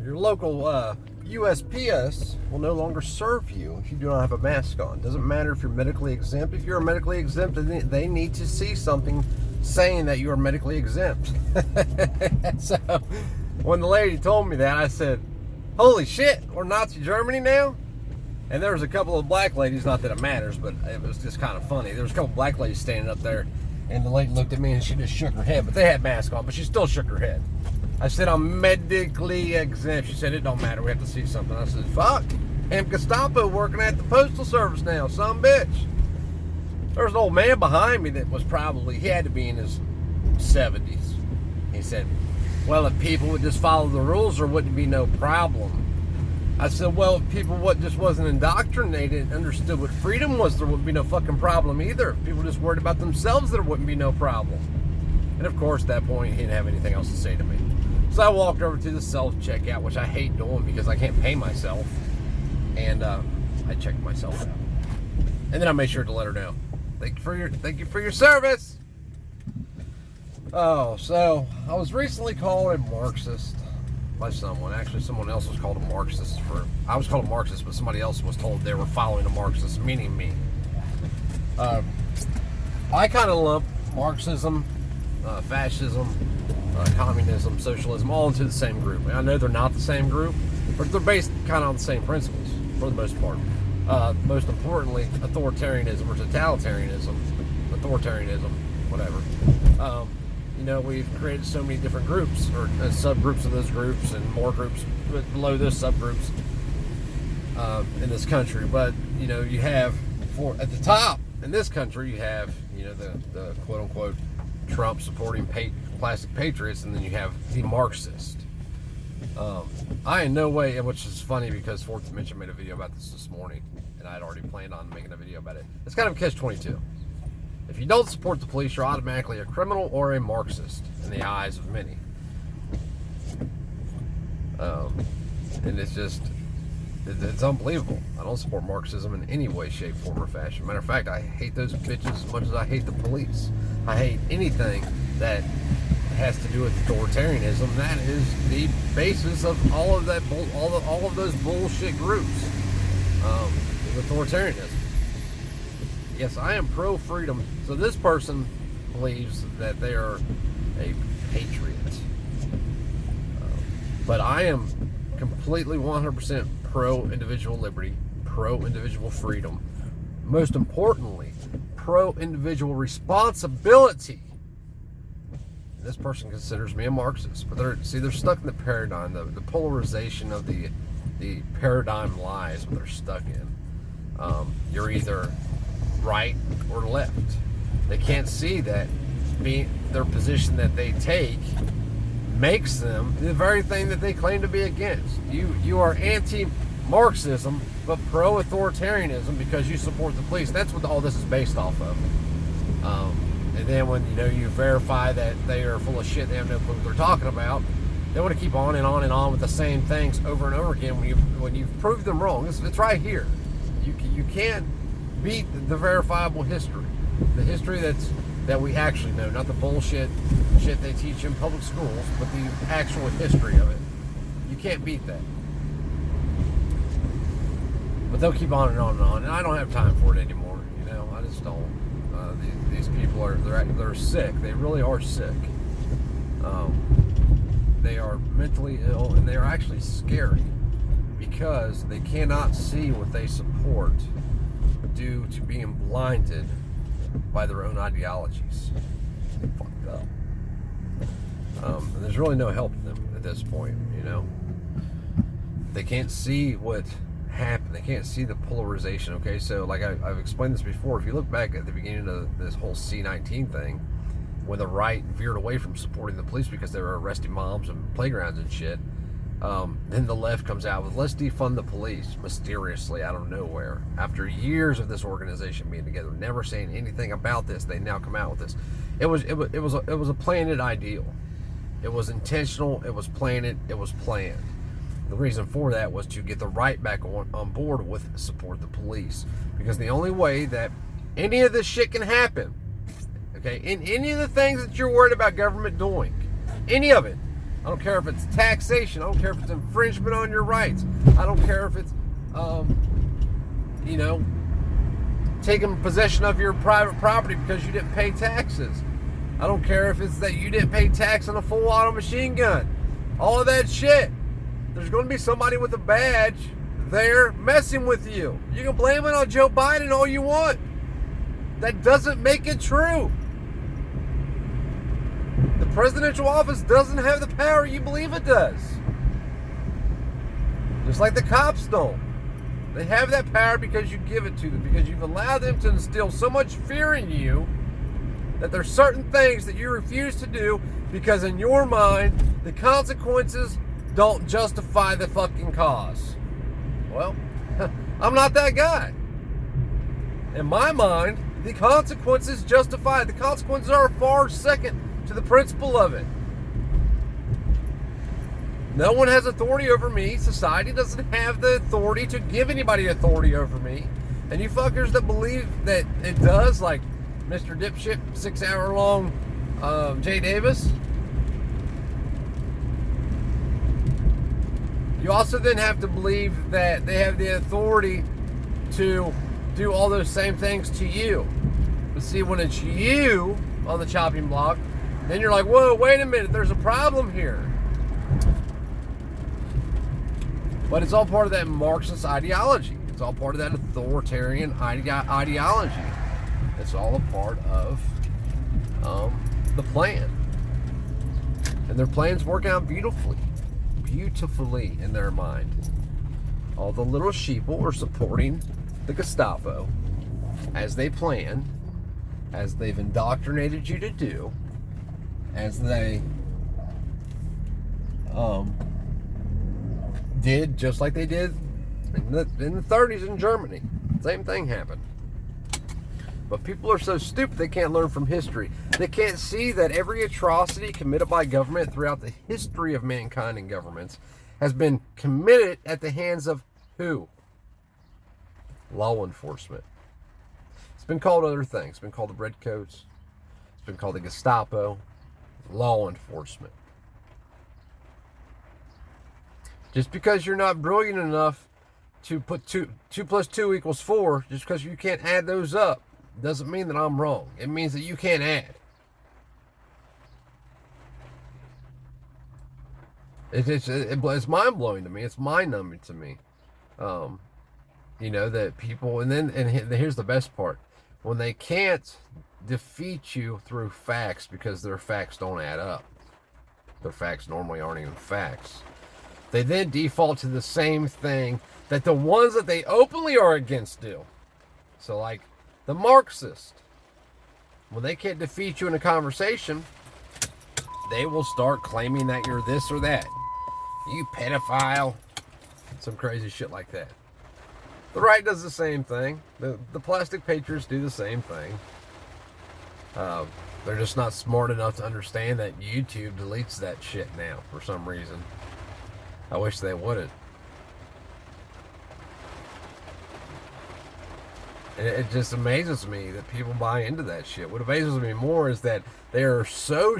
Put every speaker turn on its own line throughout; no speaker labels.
Your local USPS will no longer serve you if you do not have a mask on. Doesn't matter if you're medically exempt. If you're medically exempt, they need to see something saying that you are medically exempt. So when the lady told me that, I said, holy shit, we're Nazi Germany now? And there was a couple of black ladies, not that it matters, but it was just kind of funny. There was a couple of black ladies standing up there, and the lady looked at me and she just shook her head, but they had masks on, but she still shook her head. I said, I'm medically exempt. She said, it don't matter, we have to see something. I said, fuck, I'm Gestapo working at the Postal Service now, son of a bitch. There was an old man behind me that was probably, he had to be in his 70s. He said, well, if people would just follow the rules, there wouldn't be no problem. I said, well, if people just wasn't indoctrinated and understood what freedom was, there wouldn't be no fucking problem either. If people just worried about themselves, there wouldn't be no problem. And of course, at that point, he didn't have anything else to say to me. So I walked over to the self-checkout, which I hate doing because I can't pay myself. And I checked myself out. And then I made sure to let her know. Thank you for your service. Oh, so I was recently called a Marxist by someone. Actually, someone else was called a Marxist. I was called a Marxist, but somebody else was told they were following a Marxist, meaning me. I kind of lump Marxism, fascism, communism, socialism, all into the same group. And I know they're not the same group, but they're based kind of on the same principles for the most part. Most importantly, authoritarianism or totalitarianism, whatever. You know, we've created so many different groups or subgroups of those groups and more groups below those subgroups in this country. But, you know, you have, at the top in this country, you have, you know, the quote-unquote Trump supporting classic patriots, and then you have the Marxist. I in no way, which is funny because Fourth Dimension made a video about this morning, and I had already planned on making a video about it. It's kind of a catch-22. If you don't support the police, you're automatically a criminal or a Marxist in the eyes of many. And it's just, it's unbelievable. I don't support Marxism in any way, shape, form, or fashion. Matter of fact, I hate those bitches as much as I hate the police. I hate anything that has to do with authoritarianism. That is the basis of all of that, all of those bullshit groups. Is authoritarianism. Yes, I am pro-freedom. So this person believes that they are a patriot. But I am completely 100% pro-individual liberty, pro-individual freedom. Most importantly, pro-individual responsibility. And this person considers me a Marxist. But they're stuck in the paradigm, the polarization of the paradigm lies what they're stuck in. You're either right or left. They can't see that their position that they take makes them the very thing that they claim to be against. You are anti-Marxism but pro-authoritarianism because you support the police. That's what all this is based off of. And then when you verify that they are full of shit, they have no clue what they're talking about, they want to keep on and on and on with the same things over and over again when you've proved them wrong. It's right here. You can't beat the verifiable history, the history that we actually know, not the bullshit shit they teach in public schools, but the actual history of it. You can't beat that. But they'll keep on and on and on, and I don't have time for it anymore. I just don't. These people they're sick. They really are sick. They are mentally ill, and they are actually scary because they cannot see what they support due to being blinded by their own ideologies. Fucked up. And there's really no helping them at this point, They can't see what happened. They can't see the polarization, okay? So, like I've explained this before, if you look back at the beginning of this whole C-19 thing, when the right veered away from supporting the police because they were arresting moms and playgrounds and shit, then the left comes out with, let's defund the police, mysteriously out of nowhere. After years of this organization being together, never saying anything about this, they now come out with this. It was a planted ideal. It was intentional. It was planted. It was planned. The reason for that was to get the right back on board with support the police, because the only way that any of this shit can happen, okay, in any of the things that you're worried about government doing, any of it, I don't care if it's taxation. I don't care if it's infringement on your rights. I don't care if it's, taking possession of your private property because you didn't pay taxes. I don't care if it's that you didn't pay tax on a full auto machine gun. All of that shit. There's going to be somebody with a badge there messing with you. You can blame it on Joe Biden all you want. That doesn't make it true. The presidential office doesn't have the power you believe it does. Just like the cops don't. They have that power because you give it to them, because you've allowed them to instill so much fear in you that there's certain things that you refuse to do because in your mind, the consequences don't justify the fucking cause. Well, I'm not that guy. In my mind, the consequences justify. The consequences are far second to the principle of it. No one has authority over me. Society doesn't have the authority to give anybody authority over me. And you fuckers that believe that it does, like Mr. Dipshit, 6-hour-long Jay Davis, you also then have to believe that they have the authority to do all those same things to you. But see, when it's you on the chopping block, then you're like, whoa, wait a minute, there's a problem here. But it's all part of that Marxist ideology. It's all part of that authoritarian ideology. It's all a part of the plan. And their plans work out beautifully in their mind. All the little sheeple are supporting the Gestapo as they plan, as they've indoctrinated you to do, as they did just like they did in the 30s in Germany. Same thing happened. But people are so stupid they can't learn from history. They can't see that every atrocity committed by government throughout the history of mankind and governments has been committed at the hands of who? Law enforcement. It's been called other things. It's been called the Redcoats. It's been called the Gestapo. Law enforcement. Just because you're not brilliant enough to put 2 plus 2 equals 4, just because you can't add those up, doesn't mean that I'm wrong. It means that you can't add. It's mind-blowing to me. It's mind-numbing to me. That people, and here's the best part. When they can't defeat you through facts because their facts don't add up. Their facts normally aren't even facts. They then default to the same thing that the ones that they openly are against do. So like the Marxist, when they can't defeat you in a conversation, they will start claiming that you're this or that. You pedophile. Some crazy shit like that. The right does the same thing. The plastic patriots do the same thing. They're just not smart enough to understand that YouTube deletes that shit now for some reason. I wish they wouldn't. It just amazes me that people buy into that shit. What amazes me more is that they are so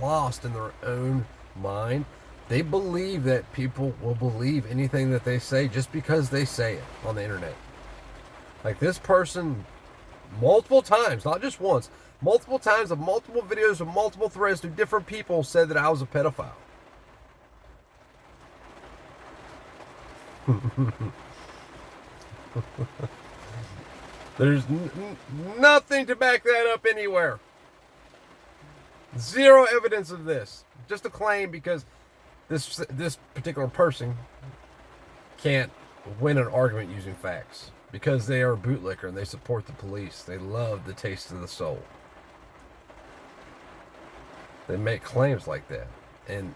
lost in their own mind. They believe that people will believe anything that they say just because they say it on the internet. Like this person, multiple times, not just once, multiple times of multiple videos of multiple threads to different people said that I was a pedophile. There's nothing to back that up anywhere. Zero evidence of this. Just a claim because this particular person can't win an argument using facts. Because they are a bootlicker and they support the police. They love the taste of the soul. They make claims like that. And,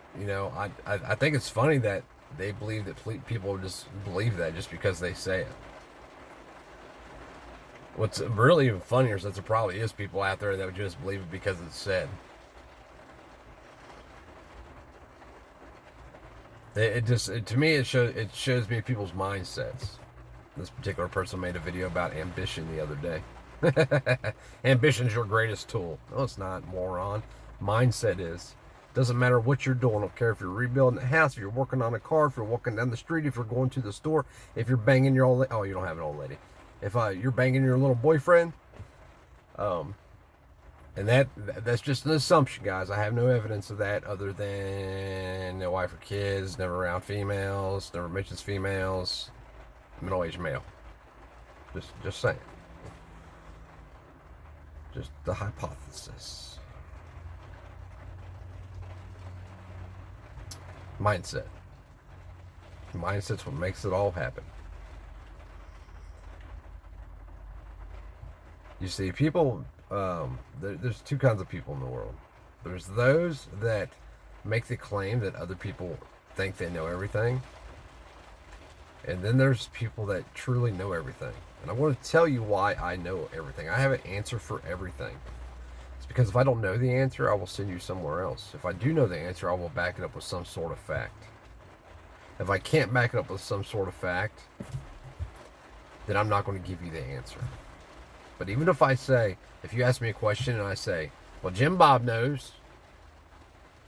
I think it's funny that they believe that people just believe that just because they say it. What's really even funnier is that there probably is people out there that would just believe it because it's said. To me, it shows me people's mindsets. This particular person made a video about ambition the other day. Ambition's your greatest tool. No, it's not, moron. Mindset is. Doesn't matter what you're doing. I don't care if you're rebuilding a house, if you're working on a car, if you're walking down the street, if you're going to the store, if you're banging your old lady. Oh, you don't have an old lady. If you're banging your little boyfriend, and that's just an assumption, guys. I have no evidence of that other than no wife or kids, never around females, never mentions females, middle-aged male. Just saying. Just the hypothesis. Mindset. Mindset's what makes it all happen. You see, people, there's two kinds of people in the world. There's those that make the claim that other people think they know everything. And then there's people that truly know everything. And I want to tell you why I know everything. I have an answer for everything. It's because if I don't know the answer, I will send you somewhere else. If I do know the answer, I will back it up with some sort of fact. If I can't back it up with some sort of fact, then I'm not going to give you the answer. But even if I say, if you ask me a question and I say, well, Jim Bob knows,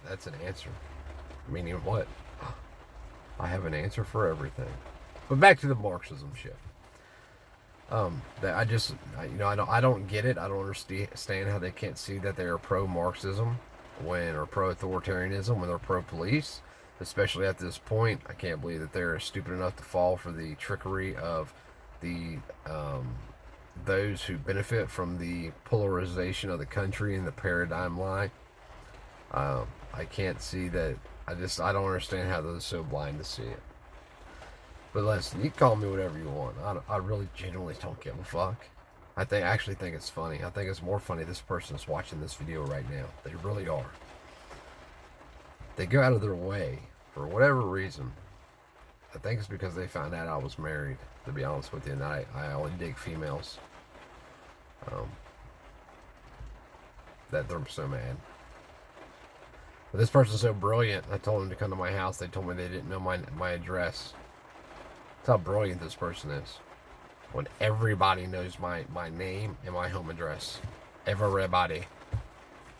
that's an answer. Meaning what? I have an answer for everything. But back to the Marxism shit. That I don't get it. I don't understand how they can't see that they are pro-Marxism or pro-authoritarianism when they're pro-police, especially at this point. I can't believe that they're stupid enough to fall for the trickery of the those who benefit from the polarization of the country and the paradigm lie. I can't see that. I don't understand how they're so blind to see it. But listen, you can call me whatever you want. I really genuinely don't give a fuck. I actually think it's funny. I think it's more funny this person is watching this video right now. They really are. They go out of their way, for whatever reason. I think it's because they found out I was married, to be honest with you, and I only dig females. That they're so mad. But this person's so brilliant, I told them to come to my house. They told me they didn't know my address. That's how brilliant this person is. When everybody knows my name and my home address. Everybody.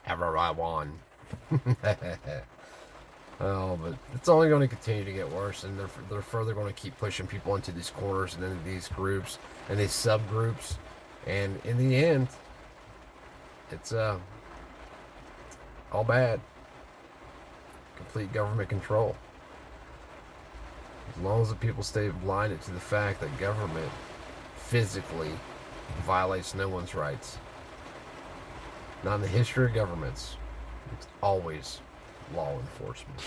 Everyone. Oh, but it's only going to continue to get worse, and they're further going to keep pushing people into these corners and into these groups and these subgroups. And in the end, it's all bad. Complete government control. As long as the people stay blinded to the fact that government physically violates no one's rights. Not in the history of governments. It's always law enforcement.